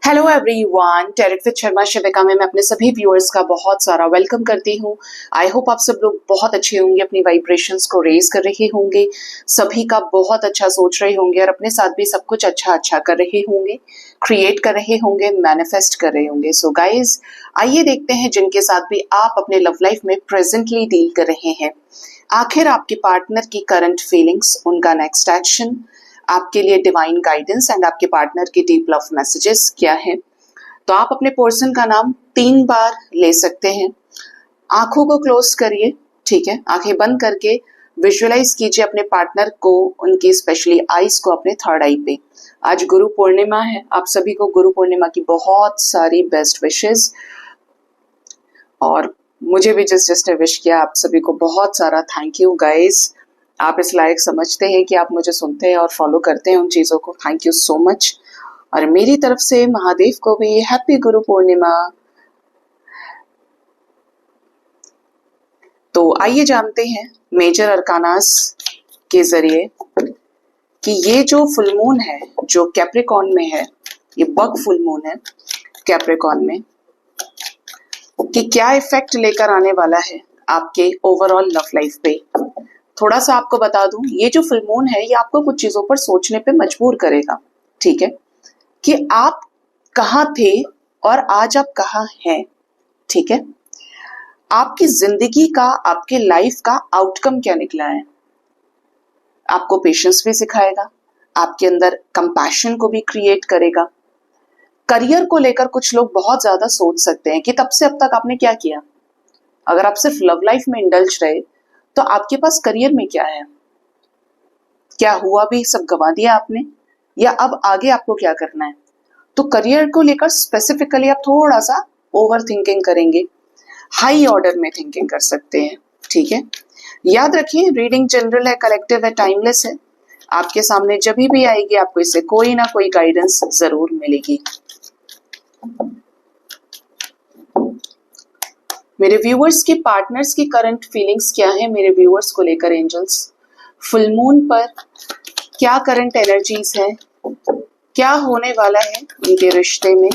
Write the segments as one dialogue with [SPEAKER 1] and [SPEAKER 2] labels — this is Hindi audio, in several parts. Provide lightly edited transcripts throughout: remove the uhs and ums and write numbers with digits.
[SPEAKER 1] Hello everyone, tarot with Sharma Shivika में मैं अपने सभी व्यूअर्स का बहुत सारा वेलकम करती हूँ। आई होप आप सब लोग बहुत अच्छे होंगे, अपनी वाइब्रेशंस को रेज कर रहे होंगे, सभी का बहुत अच्छा सोच रहे होंगे और अपने साथ भी सब कुछ अच्छा कर रहे होंगे, क्रिएट कर रहे होंगे, मैनिफेस्ट कर रहे होंगे। सो गाइज, आइए देखते हैं जिनके साथ भी आप अपने लव लाइफ में प्रेजेंटली डील कर रहे हैं, आखिर आपके पार्टनर की करंट फीलिंग्स, उनका नेक्स्ट एक्शन, आपके लिए डिवाइन गाइडेंस एंड आपके पार्टनर की डीप लव मैसेजेस क्या है। तो आप अपने पर्सन का नाम 3 बार ले सकते हैं। आंखों को क्लोज करिए, ठीक है, आंखें बंद करके विजुअलाइज कीजिए अपने पार्टनर को, उनकी स्पेशली आईज को अपने थर्ड आई पे। आज गुरु पूर्णिमा है, आप सभी को गुरु पूर्णिमा की बहुत सारी बेस्ट विशेस, और मुझे भी जिसने विश किया आप सभी को बहुत सारा थैंक यू गाइज। आप इस लायक समझते हैं कि आप मुझे सुनते हैं और फॉलो करते हैं उन चीजों को, थैंक यू सो मच। और मेरी तरफ से महादेव को भी हैप्पी गुरु पूर्णिमा। तो आइए जानते हैं मेजर अरकानास के जरिए कि ये जो फुल मून है जो कैप्रिकॉर्न में है, ये बग फुल मून है कैप्रिकॉर्न में, कि क्या इफेक्ट लेकर आने वाला है आपके ओवरऑल लव लाइफ पे। थोड़ा सा आपको बता दूं, ये जो फुल मून है ये आपको कुछ चीजों पर सोचने पे मजबूर करेगा, ठीक है, कि आप कहाँ थे और आज आप कहाँ हैं, ठीक है। आपकी जिंदगी का, आपके लाइफ का आउटकम क्या निकला है, आपको पेशेंस भी सिखाएगा, आपके अंदर कंपैशन को भी क्रिएट करेगा। करियर को लेकर कुछ लोग बहुत ज्यादा सोच सकते हैं कि तब से अब तक आपने क्या किया। अगर आप सिर्फ लव लाइफ में इंडल्ज रहे तो आपके पास करियर में क्या है, क्या हुआ भी सब गंवा दिया आपने, या अब आगे आपको क्या करना है। तो करियर को लेकर स्पेसिफिकली आप थोड़ा सा ओवर थिंकिंग करेंगे, हाई ऑर्डर में थिंकिंग कर सकते हैं, ठीक है। याद रखिए, रीडिंग जनरल है, कलेक्टिव है, टाइमलेस है। आपके सामने जब भी आएगी आपको इससे कोई ना कोई गाइडेंस जरूर मिलेगी। मेरे व्यूअर्स के पार्टनर्स की करंट फीलिंग्स क्या है मेरे व्यूअर्स को लेकर एंजल्स, फुल मून पर क्या करंट एनर्जीज है, क्या होने वाला है उनके रिश्ते में।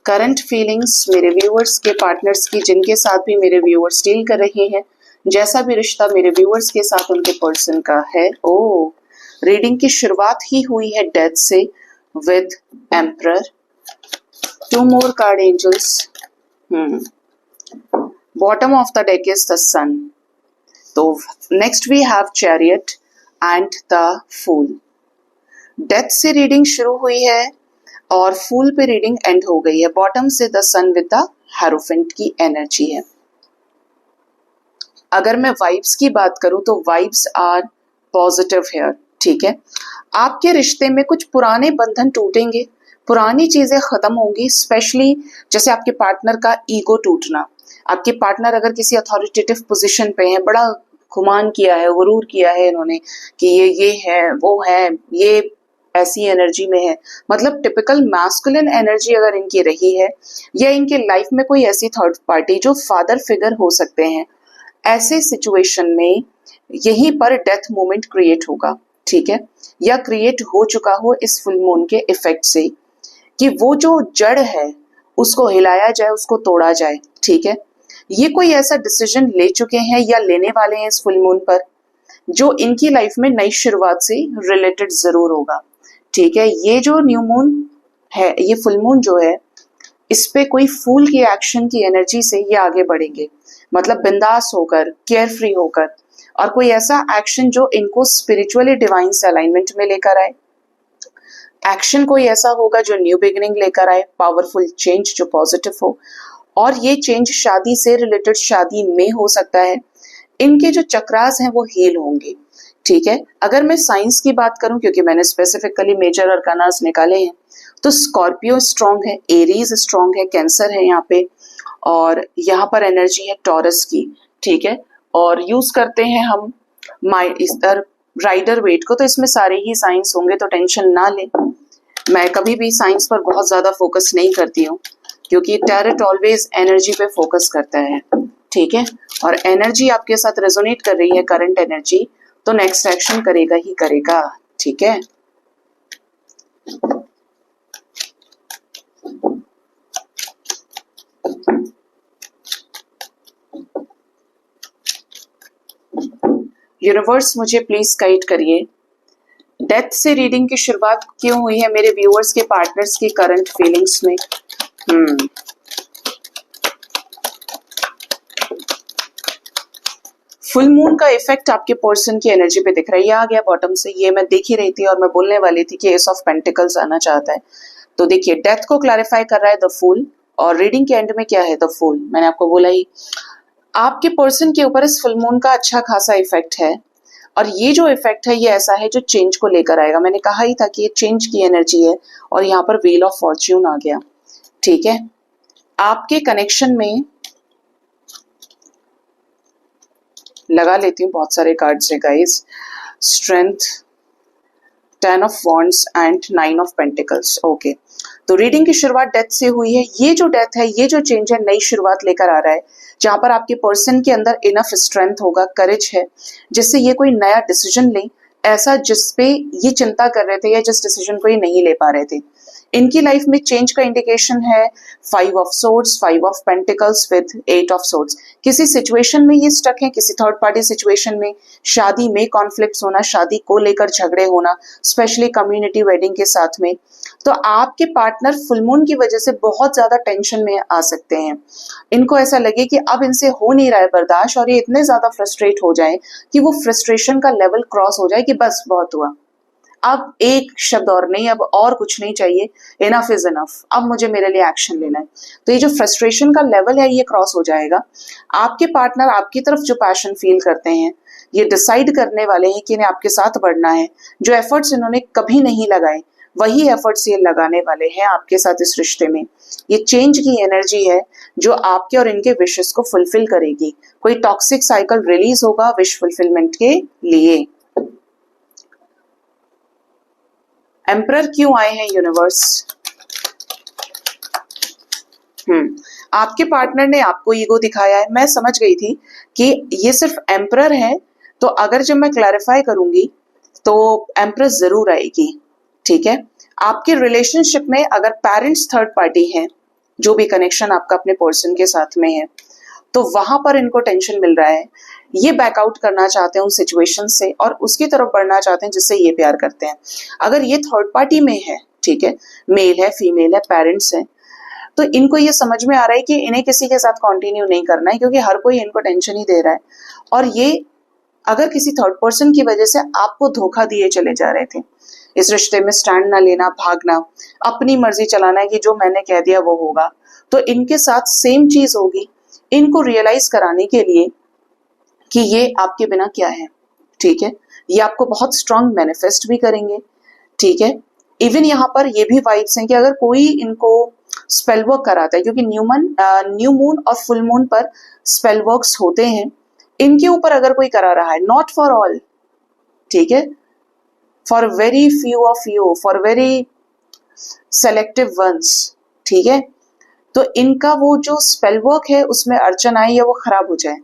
[SPEAKER 1] करंट फीलिंग्स मेरे व्यूअर्स के पार्टनर्स की, जिनके साथ भी मेरे व्यूअर्स डील कर रहे हैं, जैसा भी रिश्ता मेरे व्यूअर्स के साथ उनके पर्सन का है। ओ, रीडिंग की शुरुआत ही हुई है डेथ से with emperor. 2 more card angels. Bottom of the deck is the sun. तो next we have chariot and the fool. Death से रीडिंग शुरू हुई है और फूल पे रीडिंग एंड हो गई है। बॉटम से the sun with the hierophant की एनर्जी है। अगर मैं वाइब्स की बात करूं तो वाइब्स आर पॉजिटिव हेयर, ठीक है। आपके रिश्ते में कुछ पुराने बंधन टूटेंगे, पुरानी चीजें खत्म होंगी, स्पेशली जैसे आपके पार्टनर का ईगो टूटना। आपके पार्टनर अगर किसी अथॉरिटेटिव पोजीशन पे हैं, बड़ा गुमान किया है, गुरूर किया है इन्होंने कि ये है, वो है, ये ऐसी एनर्जी में है, मतलब टिपिकल मैस्कुलिन एनर्जी अगर इनकी रही है, या इनके लाइफ में कोई ऐसी थर्ड पार्टी जो फादर फिगर हो सकते हैं, ऐसे सिचुएशन में यहीं पर डेथ मोमेंट क्रिएट होगा, ठीक है, या क्रिएट हो चुका हो इस फुल मून के इफेक्ट से, कि वो जो जड़ है उसको हिलाया जाए, उसको तोड़ा जाए, ठीक है। ये कोई ऐसा डिसीजन ले चुके हैं या लेने वाले हैं इस फुल मून पर, जो इनकी लाइफ में नई शुरुआत से रिलेटेड जरूर होगा, ठीक है। ये जो न्यू मून है, ये फुल मून जो है, इस पे कोई फूल की एक्शन की एनर्जी से ये आगे बढ़ेंगे, मतलब बिंदास होकर, केयर फ्री होकर, और कोई ऐसा एक्शन जो इनको स्पिरिचुअली डिवाइन से अलाइनमेंट में लेकर आए। एक्शन कोई ऐसा होगा जो न्यू बिगिनिंग लेकर आए, पावरफुल चेंज जो पॉजिटिव हो, और ये चेंज शादी से रिलेटेड, शादी में हो सकता है। इनके जो चक्रास हैं वो हील होंगे, ठीक है। अगर मैं साइंस की बात करूं, क्योंकि मैंने स्पेसिफिकली मेजर अरकानास निकाले हैं, तो स्कॉर्पियो स्ट्रॉन्ग है, एरीज स्ट्रॉन्ग है, कैंसर है यहाँ पे, और यहाँ पर एनर्जी है टॉरस की, ठीक है। और यूज करते हैं हम इधर राइडर वेट को, तो इसमें सारे ही साइंस होंगे, तो टेंशन ना ले। मैं कभी भी साइंस पर बहुत ज्यादा फोकस नहीं करती हूँ, क्योंकि टैरेट ऑलवेज एनर्जी पे फोकस करता है, ठीक है। और एनर्जी आपके साथ रेजोनेट कर रही है, करंट एनर्जी, तो नेक्स्ट एक्शन करेगा ही करेगा, ठीक है। यूनिवर्स मुझे प्लीज गाइड करिए, डेथ से रीडिंग की शुरुआत क्यों हुई है मेरे व्यूअर्स के पार्टनर्स की करंट फीलिंग्स में। फुल मून का इफेक्ट आपके पर्सन की एनर्जी पे दिख रहा है। ये आ गया बॉटम से, ये मैं देख ही रही थी और मैं बोलने वाली थी कि एस ऑफ पेंटिकल्स आना चाहता है। तो देखिए डेथ को क्लैरिफाई कर रहा है द फूल, और रीडिंग के एंड में क्या है द फूल, मैंने आपको बोला ही आपके पर्सन के ऊपर इस फुल मून का अच्छा खासा इफेक्ट है। और ये जो इफेक्ट है ये ऐसा है जो चेंज को लेकर आएगा। मैंने कहा ही था कि ये चेंज की एनर्जी है, और यहाँ पर व्हील ऑफ फॉर्च्यून आ गया। ठीक है, आपके कनेक्शन में लगा लेती हूँ बहुत सारे कार्ड्स है guys, strength, 10 of wands and 9 of pentacles. Okay, तो रीडिंग की शुरुआत डेथ से हुई है। ये जो डेथ है, ये जो चेंज है, नई शुरुआत लेकर आ रहा है, जहां पर आपके पर्सन के अंदर इनफ स्ट्रेंथ होगा, करेज है, जिससे ये कोई नया डिसीजन ले, ऐसा जिसपे ये चिंता कर रहे थे या जिस डिसीजन को ये नहीं ले पा रहे थे। इनकी लाइफ में चेंज का इंडिकेशन है 5 of swords, 5 of pentacles with 8 of swords. किसी सिचुएशन में ये स्टक है, किसी थर्ड पार्टी सिचुएशन में, शादी में कॉन्फ्लिक्ट्स होना, शादी को लेकर झगड़े होना, स्पेशली कम्युनिटी वेडिंग के साथ में। तो आपके पार्टनर फुल मून की वजह से बहुत ज्यादा टेंशन में आ सकते हैं। इनको ऐसा लगे कि अब इनसे हो नहीं रहा है बर्दाश्त, और ये इतने ज्यादा फ्रस्ट्रेट हो जाए कि वो फ्रस्ट्रेशन का लेवल क्रॉस हो जाए कि बस बहुत हुआ, अब एक शब्द और नहीं, अब और कुछ नहीं चाहिए, इनफ इज इनफ, अब मुझे मेरे लिए एक्शन लेना है। तो ये जो फ्रस्ट्रेशन का लेवल है ये क्रॉस हो जाएगा। आपके पार्टनर आपकी तरफ जो पैशन फील करते हैं, ये डिसाइड करने वाले हैं कि इन्हें आपके साथ बढ़ना है। जो एफर्ट्स इन्होंने कभी नहीं लगाए, वही एफर्ट्स ये लगाने वाले हैं आपके साथ इस रिश्ते में। ये चेंज की एनर्जी है जो आपके और इनके विशेस को फुलफिल करेगी। कोई टॉक्सिक साइकिल रिलीज होगा विश फुलफिलमेंट के लिए। एम्परर क्यों आए हैं यूनिवर्स? आपके पार्टनर ने आपको ईगो दिखाया है। मैं समझ गई थी कि ये सिर्फ एम्परर है, तो अगर जब मैं क्लैरिफाई करूंगी तो एम्परर जरूर आएगी। ठीक है, आपके रिलेशनशिप में अगर पेरेंट्स थर्ड पार्टी हैं, जो भी कनेक्शन आपका अपने पर्सन के साथ में है, तो वहां पर इनको टेंशन मिल रहा है। ये बैकआउट करना चाहते हैं उन सिचुएशन से और उसकी तरफ बढ़ना चाहते हैं जिससे ये प्यार करते हैं। अगर ये थर्ड पार्टी में है, ठीक है, मेल है, फीमेल है, पेरेंट्स हैं, तो इनको ये समझ में आ रहा है कि इन्हें किसी के साथ कंटिन्यू नहीं करना है, क्योंकि हर कोई इनको टेंशन ही दे रहा है। और ये अगर किसी थर्ड पर्सन की वजह से आपको धोखा दिए चले जा रहे थे, इस रिश्ते में स्टैंड ना लेना, भागना, अपनी मर्जी चलाना है कि जो मैंने कह दिया वो होगा, तो इनके साथ सेम चीज होगी। इनको रियलाइज कराने के लिए कि ये आपके बिना क्या है। ठीक है, ये आपको बहुत स्ट्रांग मैनिफेस्ट भी करेंगे। ठीक है, इवन यहाँ पर ये भी वाइब्स हैं कि अगर कोई इनको स्पेल वर्क कराता है, क्योंकि न्यू मून और फुल मून पर स्पेल वर्क्स होते हैं, इनके ऊपर अगर कोई करा रहा है, नॉट फॉर ऑल, ठीक है, for very few of you, for very selective ones. ठीक है, तो इनका वो जो स्पेल वर्क है उसमें अड़चन आए या वो खराब हो जाए।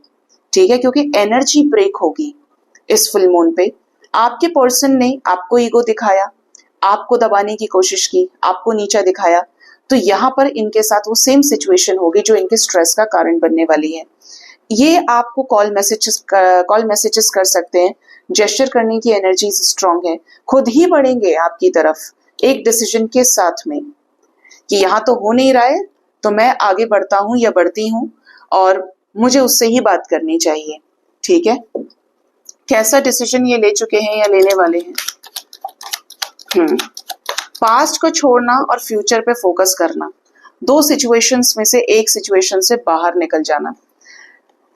[SPEAKER 1] ठीक है, क्योंकि एनर्जी ब्रेक होगी इस फुल मून पे। आपके पर्सन ने आपको ईगो दिखाया, आपको दबाने की कोशिश की, आपको नीचा दिखाया, तो यहाँ पर इनके साथ वो सेम सिचुएशन होगी जो इनके स्ट्रेस का कारण बनने वाली है। ये आपको कॉल मैसेजेस कर सकते हैं। जेस्चर करने की एनर्जी स्ट्रांग है, खुद ही बढ़ेंगे आपकी तरफ एक डिसीजन के साथ में कि यहाँ तो हो नहीं रहा है, तो मैं आगे बढ़ता हूं या बढ़ती हूं और मुझे उससे ही बात करनी चाहिए। ठीक है, कैसा डिसीजन ये ले चुके हैं या लेने वाले हैं? पास्ट को छोड़ना और फ्यूचर पे फोकस करना, दो सिचुएशंस में से एक सिचुएशन से बाहर निकल जाना।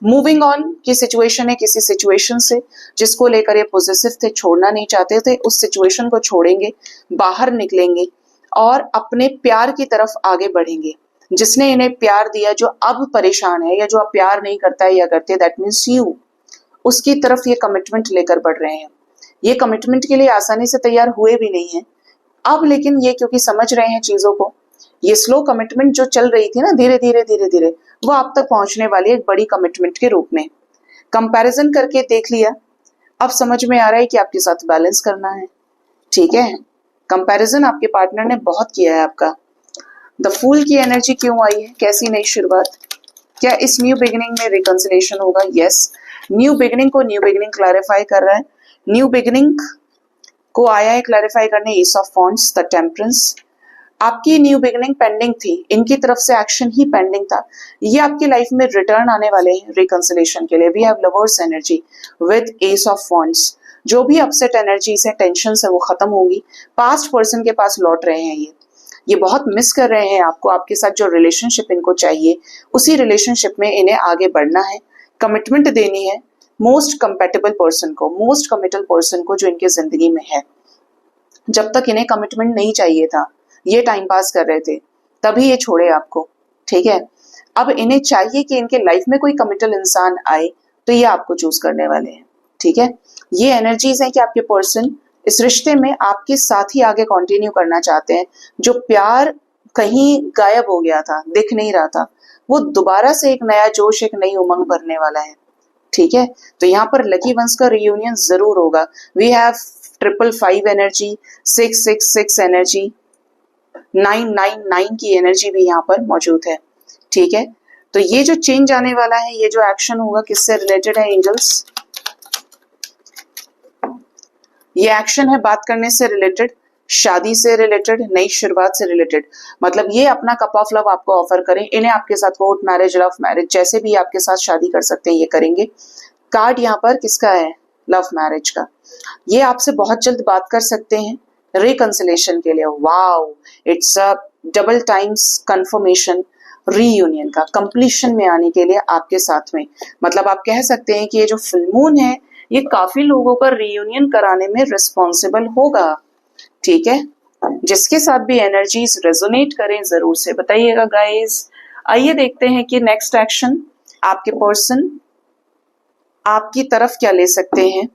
[SPEAKER 1] मूविंग ऑन की सिचुएशन है किसी सिचुएशन से जिसको लेकर ये पॉजिटिव थे, छोड़ना नहीं चाहते थे, उस सिचुएशन को छोड़ेंगे, बाहर निकलेंगे और अपने प्यार की तरफ आगे बढ़ेंगे। जिसने इन्हें प्यार दिया, जो अब परेशान है या जो अब प्यार नहीं करता है या करते, दैट मीन्स यू, उसकी तरफ ये कमिटमेंट लेकर बढ़ रहे हैं। ये कमिटमेंट के लिए आसानी से तैयार हुए भी नहीं है अब, लेकिन ये क्योंकि समझ रहे हैं चीजों को, ये स्लो कमिटमेंट जो चल रही थी ना, धीरे धीरे धीरे धीरे वो आप तक पहुंचने वाली है एक बड़ी कमिटमेंट के रूप में। कंपैरिजन करके देख लिया, अब समझ में आ रहा है कि आपके साथ बैलेंस करना है। ठीक है, कंपैरिजन आपके पार्टनर ने बहुत किया है आपका। द फूल की एनर्जी क्यों आई है? कैसी नई शुरुआत? क्या इस न्यू बिगिनिंग में रिकंसिलेशन होगा? यस, न्यू बिगिनिंग को न्यू बिगिनिंग क्लैरिफाई कर रहा है, न्यू बिगिनिंग को आया है क्लैरिफाई करने S of wands, the temperance. आपकी न्यू बिगिनिंग पेंडिंग थी, इनकी तरफ से एक्शन ही पेंडिंग था, ये आपकी लाइफ में रिटर्न आने वाले हैं रिकंसिलेशन के लिए। We have lovers energy with ace of wands. जो भी अपसेट एनर्जी से, टेंशन है, वो खत्म होंगी। पास्ट पर्सन के पास लौट रहे हैं, ये बहुत मिस कर रहे हैं आपको, आपके साथ जो रिलेशनशिप इनको चाहिए उसी रिलेशनशिप में इन्हें आगे बढ़ना है, कमिटमेंट देनी है मोस्ट कंपेटेबल पर्सन को, मोस्ट कमिटल पर्सन को जो इनके जिंदगी में है। जब तक इन्हें कमिटमेंट नहीं चाहिए था, ये टाइम पास कर रहे थे, तभी ये छोड़े आपको, ठीक है। अब इन्हें चाहिए कि इनके लाइफ में कोई कमिटल इंसान आए, तो ये आपको चूज करने वाले हैं, ठीक है। ये एनर्जीज हैं कि आपके पर्सन इस रिश्ते में आपके साथ ही आगे कंटिन्यू करना चाहते हैं। जो प्यार कहीं गायब हो गया था, दिख नहीं रहा था, वो दोबारा से एक नया जोश, एक नई उमंग भरने वाला है, ठीक है। तो यहाँ पर लकी वंस का रियूनियन जरूर होगा। वी हैव 555 एनर्जी, 666 एनर्जी, 999 की एनर्जी भी यहाँ पर मौजूद है, ठीक है। तो ये जो चेंज आने वाला है, ये जो एक्शन होगा, किससे रिलेटेड है एंजल्स? ये एक्शन है बात करने से रिलेटेड, शादी से रिलेटेड, नई शुरुआत से रिलेटेड। मतलब ये अपना कप ऑफ लव आपको ऑफर करें, इन्हें आपके साथ कोर्ट मैरिज, लव मैरिज, जैसे भी आपके साथ शादी कर सकते हैं, ये करेंगे। कार्ड यहाँ पर किसका है? लव मैरिज का। ये आपसे बहुत जल्द बात कर सकते हैं रिकंसिलेशन के लिए। Wow, it's a double times confirmation reunion का, कंप्लीशन में आने के लिए आपके साथ में। मतलब आप कह सकते हैं कि ये जो फुल मून है, ये काफी लोगों का रीयूनियन कराने में रिस्पॉन्सिबल होगा, ठीक है। जिसके साथ भी एनर्जीज रेजोनेट करें जरूर से बताइएगा गाइस। आइए देखते हैं कि नेक्स्ट एक्शन आपके पर्सन आपकी तरफ क्या ले सकते हैं।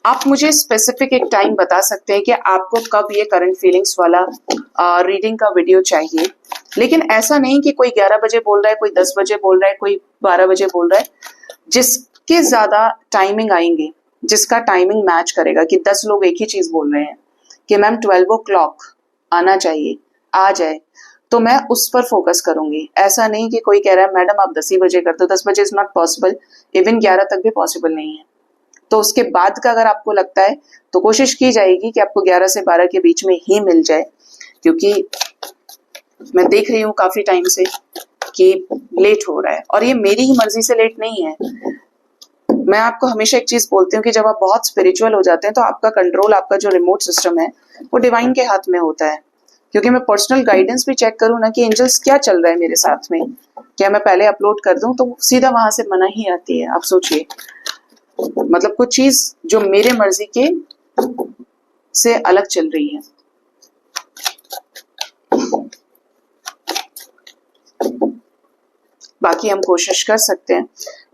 [SPEAKER 1] आप मुझे स्पेसिफिक एक टाइम बता सकते हैं कि आपको कब ये करंट फीलिंग्स वाला रीडिंग का वीडियो चाहिए। लेकिन ऐसा नहीं कि कोई 11 बजे बोल रहा है, कोई 10 बजे बोल रहा है, कोई 12 बजे बोल रहा है। जिसके ज्यादा टाइमिंग आएंगे, जिसका टाइमिंग मैच करेगा, कि 10 लोग एक ही चीज बोल रहे हैं कि मैम 12 o'clock आना चाहिए, आ जाए, तो मैं उस पर फोकस करूंगी। ऐसा नहीं कि कोई कह रहा है मैडम आप 10 ही बजे कर दो, 10 बजे इज नॉट पॉसिबल, इवन 11 तक भी पॉसिबल नहीं है। तो उसके बाद का अगर आपको लगता है तो कोशिश की जाएगी कि आपको 11 से 12 के बीच में ही मिल जाए, क्योंकि मैं देख रही हूँ काफी टाइम से कि लेट हो रहा है, और ये मेरी ही मर्जी से लेट नहीं है। मैं आपको हमेशा एक चीज बोलती हूँ कि जब आप बहुत स्पिरिचुअल हो जाते हैं तो आपका कंट्रोल, आपका जो रिमोट सिस्टम है, वो डिवाइन के हाथ में होता है। क्योंकि मैं पर्सनल गाइडेंस भी चेक करूँ ना कि एंजल्स क्या चल रहा है मेरे साथ में, क्या मैं पहले अपलोड कर दूं, तो सीधा वहां से मना ही आती है। आप सोचिए, मतलब कुछ चीज जो मेरे मर्जी के से अलग चल रही है। बाकी हम कोशिश कर सकते हैं।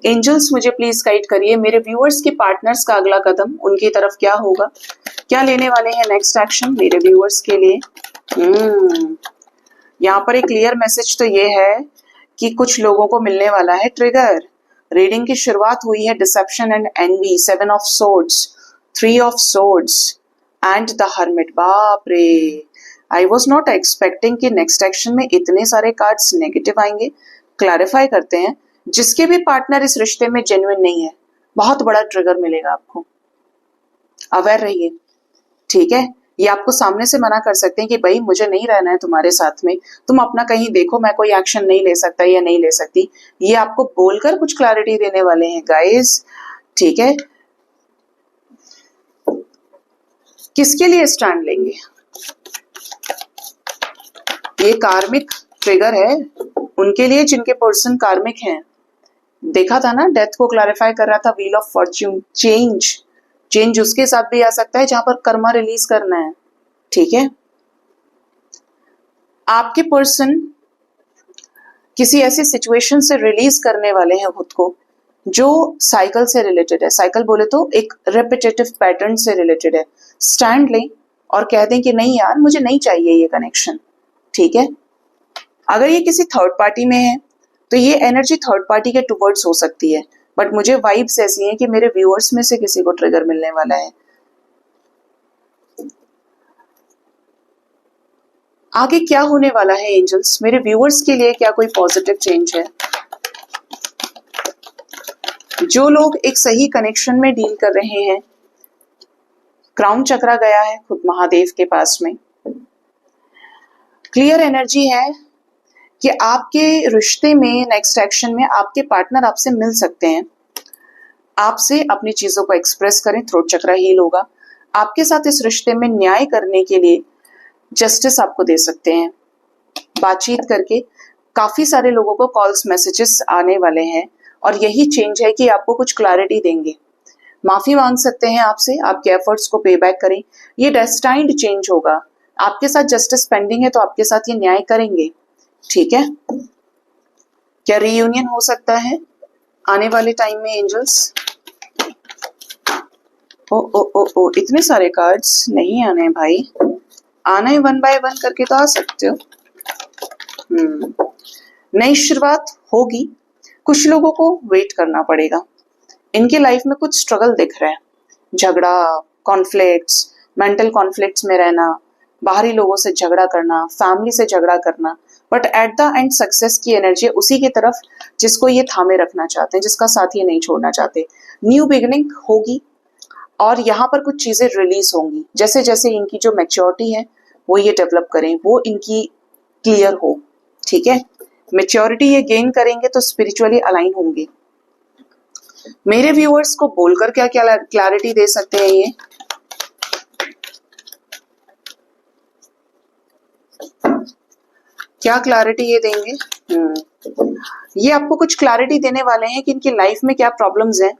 [SPEAKER 1] एंजल्स मुझे प्लीज गाइड करिए, मेरे व्यूअर्स के पार्टनर्स का अगला कदम उनकी तरफ क्या होगा, क्या लेने वाले हैं नेक्स्ट एक्शन मेरे व्यूअर्स के लिए। यहाँ पर एक क्लियर मैसेज तो ये है कि कुछ लोगों को मिलने वाला है ट्रिगर। रीडिंग की शुरुआत हुई है deception and envy, 7 of swords, 3 of swords and the hermit. बाप रे, आई वॉज नॉट एक्सपेक्टिंग कि नेक्स्ट एक्शन में इतने सारे कार्ड्स नेगेटिव आएंगे। क्लैरिफाई करते हैं, जिसके भी पार्टनर इस रिश्ते में जेन्युइन नहीं है, बहुत बड़ा ट्रिगर मिलेगा आपको, अवेयर रहिए, ठीक है। ये आपको सामने से मना कर सकते हैं कि भाई मुझे नहीं रहना है तुम्हारे साथ में, तुम अपना कहीं देखो, मैं कोई एक्शन नहीं ले सकता या नहीं ले सकती। ये आपको बोलकर कुछ क्लैरिटी देने वाले हैं गाइस, ठीक है। किसके लिए स्टैंड लेंगे? ये कार्मिक ट्रिगर है उनके लिए जिनके पर्सन कार्मिक हैं। देखा था ना, डेथ को क्लैरिफाई कर रहा था, व्हील ऑफ फॉर्च्यून, चेंज उसके साथ भी आ सकता है जहां पर कर्मा रिलीज करना है, ठीक है। आपके पर्सन किसी ऐसी सिचुएशन से रिलीज करने वाले हैं खुद को जो साइकिल से रिलेटेड है। साइकिल बोले तो एक रेपिटेटिव पैटर्न से रिलेटेड है। स्टैंड लें और कह दें कि नहीं यार, मुझे नहीं चाहिए ये कनेक्शन, ठीक है। अगर ये किसी थर्ड पार्टी में है तो ये एनर्जी थर्ड पार्टी के टुवर्ड्स हो सकती है, बट मुझे वाइब्स ऐसी हैं कि मेरे व्यूअर्स में से किसी को ट्रिगर मिलने वाला है। आगे क्या होने वाला है एंजल्स, मेरे व्यूअर्स के लिए क्या कोई पॉजिटिव चेंज है? जो लोग एक सही कनेक्शन में डील कर रहे हैं, क्राउन चक्रा गया है खुद महादेव के पास में, क्लियर एनर्जी है कि आपके रिश्ते में नेक्स्ट एक्शन में आपके पार्टनर आपसे मिल सकते हैं, आपसे अपनी चीजों को एक्सप्रेस करें, थ्रोट चक्रा हील होगा, आपके साथ इस रिश्ते में न्याय करने के लिए जस्टिस आपको दे सकते हैं। बातचीत करके काफी सारे लोगों को कॉल्स मैसेजेस आने वाले हैं और यही चेंज है कि आपको कुछ क्लैरिटी देंगे। माफी मांग सकते हैं आपसे, आपके एफर्ट्स को पे बैक करें, ये डेस्टाइन्ड चेंज होगा। आपके साथ जस्टिस पेंडिंग है तो आपके साथ ये न्याय करेंगे, ठीक है। क्या रीयूनियन हो सकता है आने वाले टाइम में एंजल्स? ओ ओ ओ ओ इतने सारे कार्ड्स नहीं आने हैं भाई, आना है 1 बाय 1 करके तो आ सकते हो। नई शुरुआत होगी, कुछ लोगों को वेट करना पड़ेगा, इनके लाइफ में कुछ स्ट्रगल दिख रहा है, झगड़ा, कॉन्फ्लिक्ट्स, मेंटल कॉन्फ्लिक्ट्स में रहना, बाहरी लोगों से झगड़ा करना, फैमिली से झगड़ा करना, but at the end success की एनर्जी उसी की तरफ जिसको ये थामे रखना चाहते हैं, जिसका साथ ये नहीं छोड़ना चाहते। न्यू बिगिनिंग होगी और यहाँ पर कुछ चीजें रिलीज होंगी, जैसे जैसे इनकी जो मैच्योरिटी है वो ये डेवलप करें, वो इनकी क्लियर हो, ठीक है। मैच्योरिटी ये गेन करेंगे तो स्पिरिचुअली अलाइन होंगे। मेरे व्यूअर्स को बोलकर क्या क्या क्लैरिटी दे सकते हैं ये? क्या क्लैरिटी ये देंगे? ये आपको कुछ क्लैरिटी देने वाले हैं कि इनकी लाइफ में क्या प्रॉब्लम्स हैं।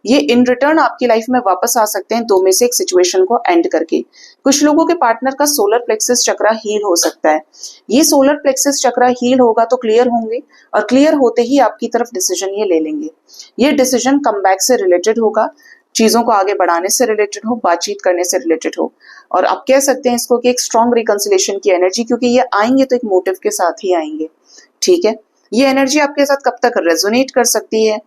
[SPEAKER 1] ये इन रिटर्न आपकी लाइफ में वापस आ सकते हैं 2 में से एक सिचुएशन को एंड करके। कुछ लोगों के पार्टनर का सोलर प्लेक्सस चक्रा हील हो सकता है। ये सोलर प्लेक्सस चक्रा हील होगा तो क्लियर होंगे और क्लियर होते ही आपकी तरफ डिसीजन ये ले लेंगे। ये डिसीजन कमबैक से रिलेटेड होगा, चीजों को आगे बढ़ाने से रिलेटेड हो, बातचीत करने से रिलेटेड हो, और आप कह सकते हैं इसको कि एक स्ट्रॉन्ग रिकंसिलेशन की एनर्जी, क्योंकि ये आएंगे तो एक मोटिव के साथ ही आएंगे, ठीक है। ये एनर्जी आपके साथ कब तक रेजोनेट कर सकती है?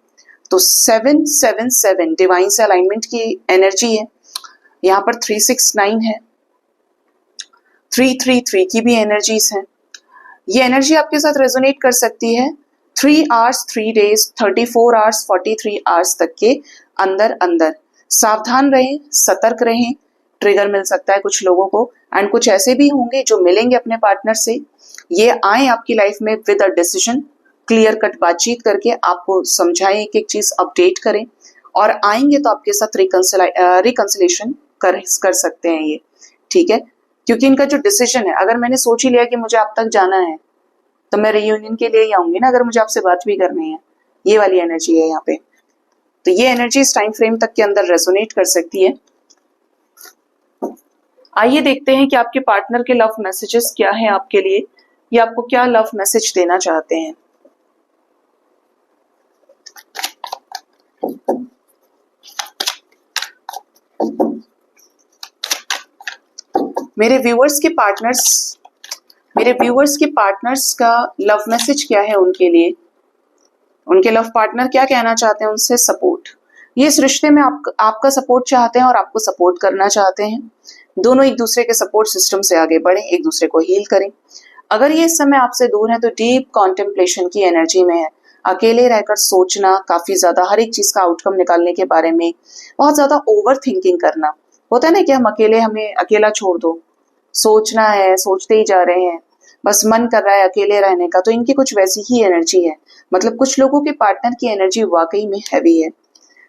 [SPEAKER 1] तो 777 डिवाइन से अलाइनमेंट की एनर्जी है, यहाँ पर 369 है, 333 की भी एनर्जीज हैं। ये एनर्जी आपके साथ रेजोनेट कर सकती है 3 आवर्स 3 डेज 34 आवर्स 43 आवर्स तक के अंदर अंदर। सावधान रहें, सतर्क रहें, ट्रिगर मिल सकता है कुछ लोगों को, एंड कुछ ऐसे भी होंगे जो मिलेंगे अपने पार्टनर से, ये आए आपकी लाइफ में with a decision, clear cut बातचीत करके आपको समझाएं, एक एक चीज अपडेट करें, और आएंगे तो आपके साथ रिकंसिलेशन कर सकते हैं ये, ठीक है। क्योंकि इनका जो डिसीजन है, अगर मैंने सोच ही लिया कि मुझे आप तक जाना है तो मैं रियूनियन के लिए ही आऊंगी ना, अगर मुझे आपसे बात भी करनी है। ये वाली एनर्जी है यहाँ पे, तो ये एनर्जी इस टाइम फ्रेम तक के अंदर रेजोनेट कर सकती है। आइए देखते हैं कि आपके पार्टनर के लव मैसेजेस क्या है आपके लिए, या आपको क्या लव मैसेज देना चाहते हैं। मेरे व्यूअर्स के पार्टनर्स का लव मैसेज क्या है उनके लिए, उनके लव पार्टनर क्या कहना चाहते हैं उनसे? सपोर्ट। ये इस रिश्ते में आपका सपोर्ट चाहते हैं और आपको सपोर्ट करना चाहते हैं। दोनों एक दूसरे के सपोर्ट सिस्टम से आगे बढ़ें, एक दूसरे को हील करें। अगर ये इस समय आपसे दूर है तो डीप कॉन्टेम्पलेशन की एनर्जी में है, अकेले रहकर सोचना, काफी ज्यादा हर एक चीज का आउटकम निकालने के बारे में बहुत ज्यादा ओवर थिंकिंग करना। होता है ना कि हमें अकेला छोड़ दो, सोचना है, सोचते ही जा रहे हैं, बस मन कर रहा है अकेले रहने का। तो इनकी कुछ वैसी ही एनर्जी है, मतलब कुछ लोगों के पार्टनर की एनर्जी वाकई में हैवी है।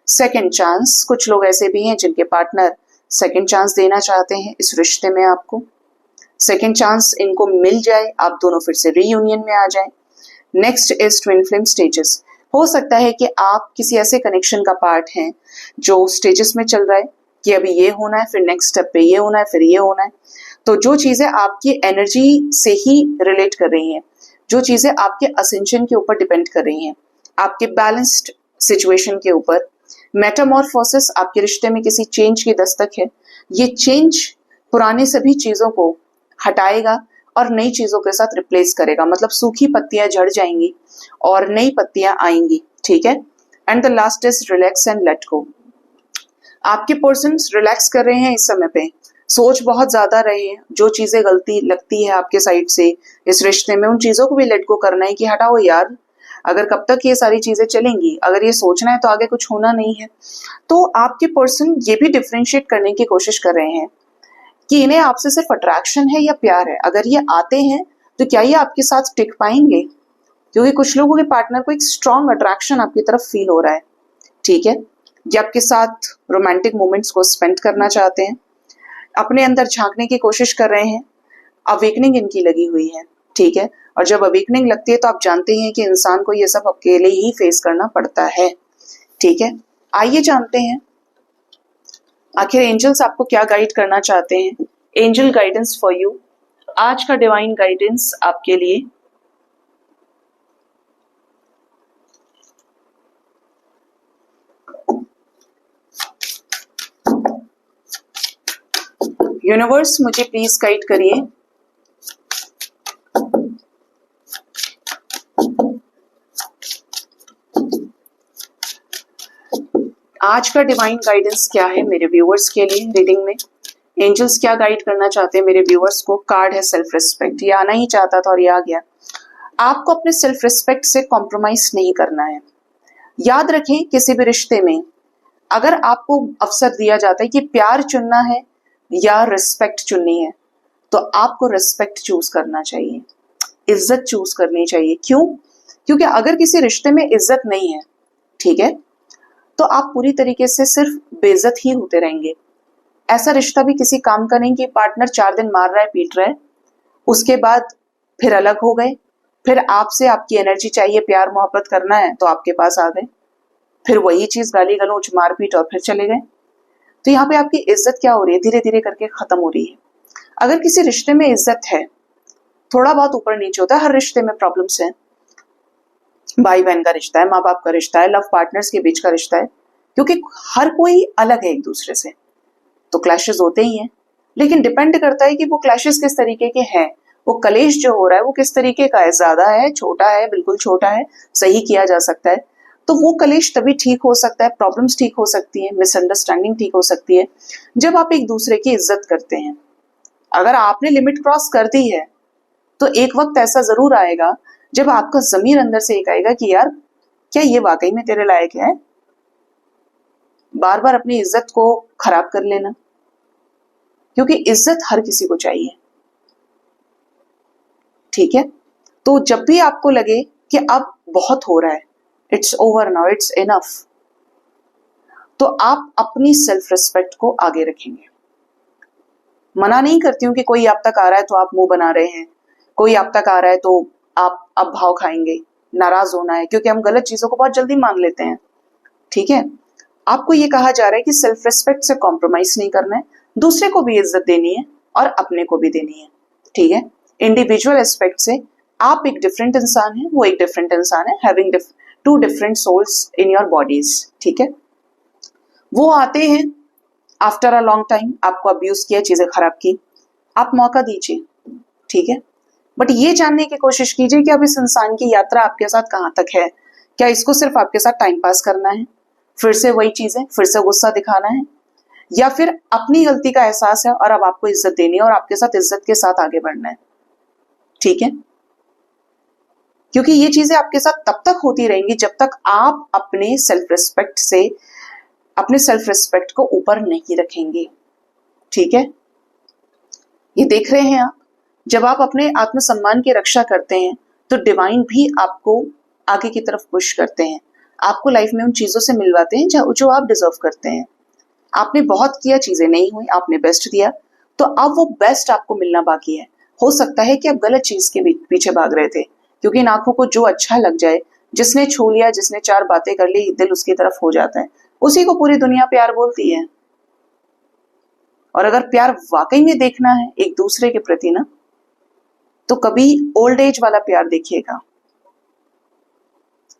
[SPEAKER 1] सेकंड चांस, कुछ लोग ऐसे भी हैं जिनके पार्टनर सेकंड चांस देना चाहते हैं इस रिश्ते में आपको। सेकंड चांस इनको मिल जाए, आप दोनों फिर से रीयूनियन में आ जाएं। Next is twin flame stages. हो सकता है कि आप किसी ऐसे कनेक्शन का पार्ट हैं जो स्टेजेस में चल रहा है कि अभी ये होना है, फिर नेक्स्ट स्टेप पे ये होना है, फिर ये होना है। तो जो चीजें आपकी एनर्जी से ही रिलेट कर रही हैं, जो चीजें आपके असेंशन के ऊपर डिपेंड कर रही हैं, आपके बैलेंस्ड सिचुएशन के ऊपर, मेटामॉर्फोसिस आपके रिश्ते में किसी चेंज की दस्तक है। ये चेंज पुरानी सभी चीजों को हटाएगा और नई चीजों के साथ रिप्लेस करेगा, मतलब सूखी पत्तियां झड़ जाएंगी और नई पत्तियां आएंगी, ठीक है। And the last is relax and let go. आपके पर्सन्स रिलैक्स कर रहे हैं इस समय पे, सोच बहुत ज्यादा रहे हैं, जो चीजें गलती लगती है आपके साइड से इस रिश्ते में, उन चीजों को भी लेट गो करना है कि हटाओ यार, अगर कब तक ये सारी चीजें चलेंगी, अगर ये सोचना है तो आगे कुछ होना नहीं है। तो आपके पर्सन ये भी डिफरेंशिएट करने की कोशिश कर रहे हैं कि इन्हें आपसे सिर्फ अट्रैक्शन है या प्यार है। अगर ये आते हैं तो क्या ये आपके साथ टिक पाएंगे, क्योंकि कुछ लोगों के पार्टनर को एक स्ट्रॉन्ग अट्रैक्शन आपकी तरफ फील हो रहा है, ठीक है। ये आपके साथ रोमांटिक मोमेंट्स को स्पेंड करना चाहते हैं, अपने अंदर झांकने की कोशिश कर रहे हैं, अवेकनिंग इनकी लगी हुई है, ठीक है। और जब अवेकनिंग लगती है तो आप जानते हैं कि इंसान को ये सब अकेले ही फेस करना पड़ता है, ठीक है। आइए जानते हैं आखिर एंजल्स आपको क्या गाइड करना चाहते हैं। एंजल गाइडेंस फॉर यू, आज का डिवाइन गाइडेंस आपके लिए। यूनिवर्स मुझे प्लीज गाइड करिए। आज का डिवाइन गाइडेंस क्या है मेरे व्यूअर्स के लिए रीडिंग में। एंजल्स क्या गाइड करना चाहते हैं मेरे व्यूअर्स को। कार्ड है सेल्फ रिस्पेक्ट, ये आना ही चाहता था और ये आ गया। आपको अपने सेल्फ रिस्पेक्ट से कॉम्प्रोमाइज नहीं करना है। याद रखें, किसी भी रिश्ते में अगर आपको अवसर दिया जाता है कि प्यार चुनना है या रिस्पेक्ट चुननी है, तो आपको रिस्पेक्ट चूज करना चाहिए, इज्जत चूज करनी चाहिए। क्यों? क्योंकि अगर किसी रिश्ते में इज्जत नहीं है, ठीक है, तो आप पूरी तरीके से सिर्फ बेइज्जत ही होते रहेंगे। ऐसा रिश्ता भी किसी काम का नहीं कि पार्टनर 4 दिन मार रहा है, पीट रहा है, उसके बाद फिर अलग हो गए, फिर आपसे आपकी एनर्जी चाहिए, प्यार मोहब्बत करना है तो आपके पास आ गए, फिर वही चीज गाली गलौज मारपीट और फिर चले गए। तो यहाँ पे आपकी इज्जत क्या हो रही है, धीरे धीरे करके खत्म हो रही है। अगर किसी रिश्ते में इज्जत है, थोड़ा बहुत ऊपर नीचे होता है, हर रिश्ते में प्रॉब्लम्स हैं, भाई बहन का रिश्ता है, माँ बाप का रिश्ता है, लव पार्टनर्स के बीच का रिश्ता है, क्योंकि हर कोई अलग है एक दूसरे से, तो क्लैशेस होते ही हैं। लेकिन डिपेंड करता है कि वो क्लैशेस किस तरीके के हैं, वो कलेश जो हो रहा है वो किस तरीके का है, ज्यादा है, छोटा है, बिल्कुल छोटा है, सही किया जा सकता है। तो वो कलेश तभी ठीक हो सकता है, प्रॉब्लम्स ठीक हो सकती है, मिसअंडरस्टैंडिंग ठीक हो सकती है, जब आप एक दूसरे की इज्जत करते हैं। अगर आपने लिमिट क्रॉस कर दी है तो एक वक्त ऐसा जरूर आएगा जब आपका जमीर अंदर से एक आएगा कि यार क्या ये वाकई में तेरे लायक है, बार बार अपनी इज्जत को खराब कर लेना, क्योंकि इज्जत हर किसी को चाहिए, ठीक है। तो जब भी आपको लगे कि अब बहुत हो रहा है, it's over now, it's enough, तो आप अपनी सेल्फ रिस्पेक्ट को आगे रखेंगे। मना नहीं करती हूं कि कोई आप तक आ रहा है तो आप मुंह बना रहे हैं, कोई आप तक आ रहा है तो आप अब भाव खाएंगे, नाराज होना है, क्योंकि हम गलत चीजों को बहुत जल्दी मान लेते हैं, ठीक है। आपको ये कहा जा रहा है कि सेल्फ रिस्पेक्ट से कॉम्प्रोमाइज नहीं करना है, दूसरे को भी इज्जत देनी है और अपने को भी देनी है, ठीक है। इंडिविजुअल एस्पेक्ट से आप एक डिफरेंट इंसान है, वो एक डिफरेंट इंसान है, having 2 different souls in your bodies, ठीक है। वो आते हैं आफ्टर अ लॉन्ग टाइम, आपको अब्यूज किया, चीजें खराब की, आप मौका दीजिए, ठीक है। बट ये जानने की कोशिश कीजिए कि अब इस इंसान की यात्रा आपके साथ कहाँ तक है, क्या इसको सिर्फ आपके साथ टाइम पास करना है, फिर से वही चीजें, फिर से गुस्सा दिखाना है, या फिर अपनी गलती का एहसास है और अब आपको इज्जत देनी है और आपके साथ इज्जत के साथ आगे बढ़ना है, ठीक है। क्योंकि ये चीजें आपके साथ तब तक होती रहेंगी जब तक आप अपने सेल्फ रिस्पेक्ट को ऊपर नहीं रखेंगे, ठीक है। ये देख रहे हैं आप, जब आप अपने आत्मसम्मान की रक्षा करते हैं तो डिवाइन भी आपको आगे की तरफ पुश करते हैं, आपको लाइफ में उन चीजों से मिलवाते हैं जो आप डिजर्व करते हैं। आपने बहुत किया, चीजें नहीं हुई, आपने बेस्ट दिया, तो अब वो बेस्ट आपको मिलना बाकी है। हो सकता है कि आप गलत चीज के पीछे भाग रहे थे, क्योंकि इन आंखों को जो अच्छा लग जाए, जिसने छू लिया, जिसने 4 बातें कर ली, दिल उसकी तरफ हो जाता है, उसी को पूरी दुनिया प्यार बोलती है। और अगर प्यार वाकई में देखना है एक दूसरे के प्रति ना, तो कभी ओल्ड एज वाला प्यार देखिएगा।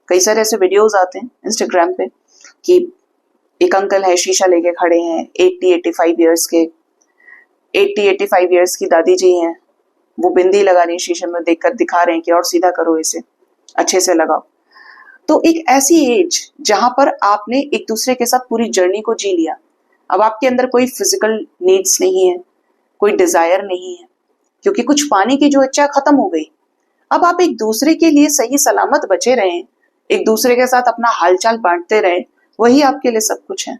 [SPEAKER 1] कई सारे ऐसे वीडियोस आते हैं इंस्टाग्राम पे कि एक अंकल है, शीशा लेके खड़े हैं, 80-85 ईयर्स के, 80-85 ईयर्स की दादी जी हैं, वो बिंदी लगा रही है, शीशे में देखकर दिखा रहे हैं कि और सीधा करो, इसे अच्छे से लगाओ। तो एक ऐसी एज जहां पर आपने एक दूसरे के साथ पूरी जर्नी को जी लिया, अब आपके अंदर कोई फिजिकल नीड्स नहीं है, कोई डिजायर नहीं है, क्योंकि कुछ पाने की जो इच्छा खत्म हो गई। अब आप एक दूसरे के लिए सही सलामत बचे रहें, एक दूसरे के साथ अपना हालचाल बांटते रहे, वही आपके लिए सब कुछ है।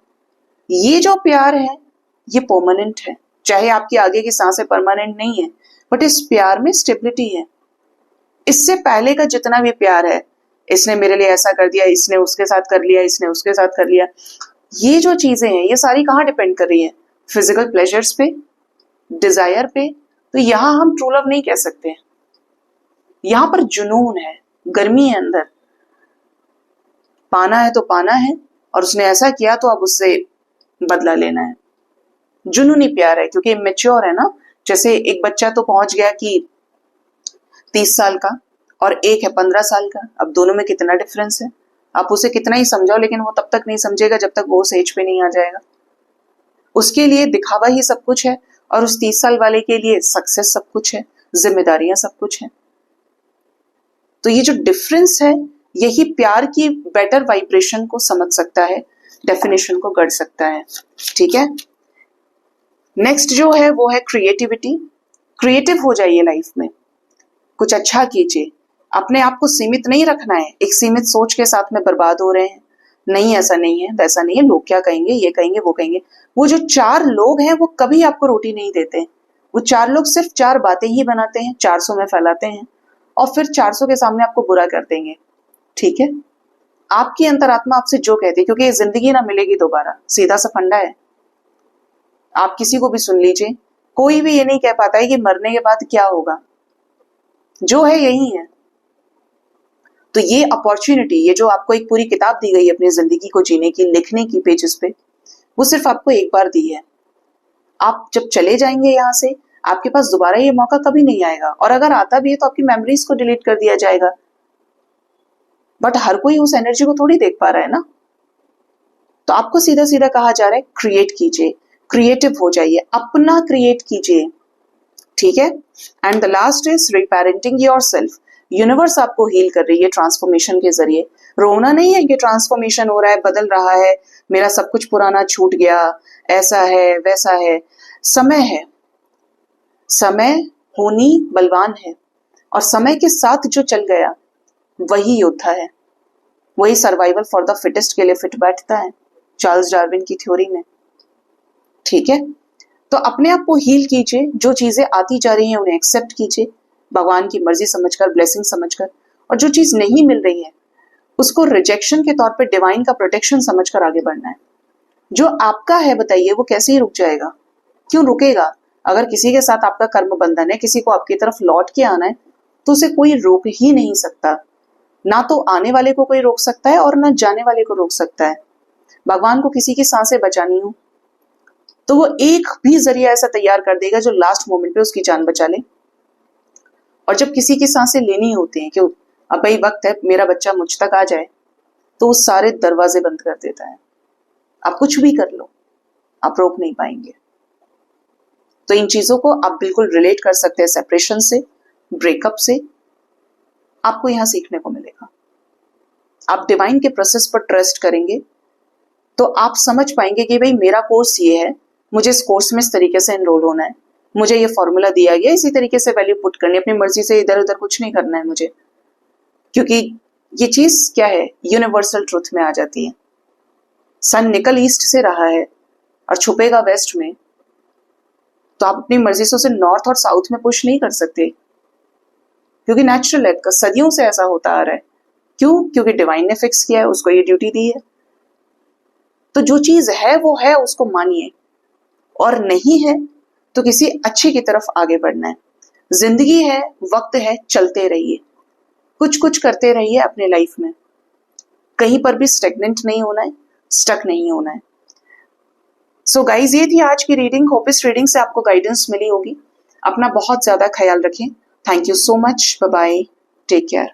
[SPEAKER 1] ये जो प्यार है ये परमानेंट है, चाहे आपकी आगे की सांसें परमानेंट नहीं है, बट इस प्यार में स्टेबिलिटी है। इससे पहले का जितना भी प्यार है, इसने मेरे लिए ऐसा कर दिया, इसने उसके साथ कर लिया, इसने उसके साथ कर लिया, ये जो चीजें हैं ये सारी कहाँ डिपेंड कर रही है? फिजिकल प्लेजर्स पे, डिजायर पे। तो यहां हम ट्रू लव नहीं कह सकते। यहां पर जुनून है, गर्मी है अंदर, पाना है तो पाना है, और उसने ऐसा किया तो अब उससे बदला लेना है। जुनूनी प्यार है, क्योंकि मैच्योर है ना। जैसे एक बच्चा तो पहुंच गया कि 30 साल का, और एक है 15 साल का, अब दोनों में कितना डिफरेंस है। आप उसे कितना ही समझाओ लेकिन वो तब तक नहीं समझेगा जब तक वो उस एज पे नहीं आ जाएगा। उसके लिए दिखावा ही सब कुछ है, और उस 30 साल वाले के लिए सक्सेस सब कुछ है, जिम्मेदारियां सब कुछ है। तो ये जो डिफरेंस है यही प्यार की बेटर वाइब्रेशन को समझ सकता है, डेफिनेशन को गढ़ सकता है। ठीक है, नेक्स्ट जो है वो है क्रिएटिविटी। क्रिएटिव हो जाइए लाइफ में, कुछ अच्छा कीजिए, अपने आप को सीमित नहीं रखना है। एक सीमित सोच के साथ में बर्बाद हो रहे हैं, नहीं ऐसा नहीं है, वैसा नहीं है, लोग क्या कहेंगे, ये कहेंगे, वो कहेंगे। वो जो 4 लोग हैं वो कभी आपको रोटी नहीं देते। वो 4 लोग सिर्फ 4 बातें ही बनाते हैं, 400 में फैलाते हैं, और फिर 400 के सामने आपको बुरा कर देंगे। ठीक है, आपकी अंतरात्मा आपसे जो कहती है, क्योंकि ये जिंदगी ना मिलेगी दोबारा, सीधा सा फंडा है। आप किसी को भी सुन लीजिए, कोई भी ये नहीं कह पाता है कि मरने के बाद क्या होगा, जो है यही है। तो ये अपॉर्चुनिटी, ये जो आपको एक पूरी किताब दी गई है अपनी जिंदगी को जीने की, लिखने की पेजेस पे, वो सिर्फ आपको एक बार दी है। आप जब चले जाएंगे यहाँ से, आपके पास दोबारा ये मौका कभी नहीं आएगा, और अगर आता भी है तो आपकी मेमोरीज को डिलीट कर दिया जाएगा। बट हर कोई उस एनर्जी को थोड़ी देख पा रहा है ना। तो आपको सीधा सीधा कहा जा रहा है क्रिएट कीजिए, क्रिएटिव हो जाइए, अपना क्रिएट कीजिए। ठीक है, and the last is reparenting yourself. Universe आपको हील कर रही है ट्रांसफॉर्मेशन के जरिए। रोना नहीं है कि ट्रांसफॉर्मेशन हो रहा है, बदल रहा है, मेरा सब कुछ पुराना छूट गया, ऐसा है वैसा है। समय है, समय होनी बलवान है, और समय के साथ जो चल गया वही योद्धा है, वही सर्वाइवल फॉर द फिटेस्ट के लिए फिट बैठता है, चार्ल्स डार्विन की थ्योरी में। ठीक है, तो अपने आप को हील कीजिए, जो चीजें आती जा रही हैं उन्हें एक्सेप्ट कीजिए, भगवान की मर्जी समझकर, ब्लेसिंग समझकर, और जो चीज नहीं मिल रही है उसको रिजेक्शन के तौर पे डिवाइन का प्रोटेक्शन समझकर आगे बढ़ना है। जो आपका है बताइए, वो कैसे ही रुक जाएगा? क्यों रुकेगा? अगर किसी के साथ आपका कर्म बंधन है, किसी को आपकी तरफ लौट के आना है, तो उसे कोई रोक ही नहीं सकता। ना तो आने वाले को कोई रोक सकता है और ना जाने वाले को रोक सकता है। भगवान को किसी की सांसें बचानी हो तो वो एक भी जरिया ऐसा तैयार कर देगा जो लास्ट मोमेंट पे उसकी जान बचा ले। और जब किसी की सांसें लेनी होती हैं कि अब भाई वक्त है मेरा बच्चा मुझ तक आ जाए, तो वो सारे दरवाजे बंद कर देता है। आप कुछ भी कर लो, आप रोक नहीं पाएंगे। तो इन चीजों को आप बिल्कुल रिलेट कर सकते हैं सेपरेशन से, ब्रेकअप से। आपको यहां सीखने को मिलेगा। आप डिवाइन के प्रोसेस पर ट्रस्ट करेंगे तो आप समझ पाएंगे कि भाई मेरा कोर्स ये है, मुझे इस कोर्स में इस तरीके से एनरोल होना है, मुझे ये फॉर्मूला दिया गया, इसी तरीके से वैल्यू पुट करनी है, अपनी मर्जी से इधर उधर कुछ नहीं करना है मुझे। क्योंकि ये चीज क्या है, यूनिवर्सल ट्रुथ में आ जाती है। सन निकल ईस्ट से रहा है और छुपेगा वेस्ट में, तो आप अपनी मर्जी से उसे नॉर्थ और साउथ में पुश नहीं कर सकते, क्योंकि नेचुरल है, सदियों से ऐसा होता आ रहा है। क्यों? क्योंकि डिवाइन ने फिक्स किया है, उसको ये ड्यूटी दी है। तो जो चीज है वो है, उसको मानिए, और नहीं है तो किसी अच्छे की तरफ आगे बढ़ना है। जिंदगी है, वक्त है, चलते रहिए, कुछ कुछ करते रहिए अपने लाइफ में। कहीं पर भी स्टेगनेंट नहीं होना है, स्टक नहीं होना है। सो गाइज, ये थी आज की रीडिंग। होप इस रीडिंग से आपको गाइडेंस मिली होगी। अपना बहुत ज्यादा ख्याल रखें। Thank you so much. Bye bye, take care.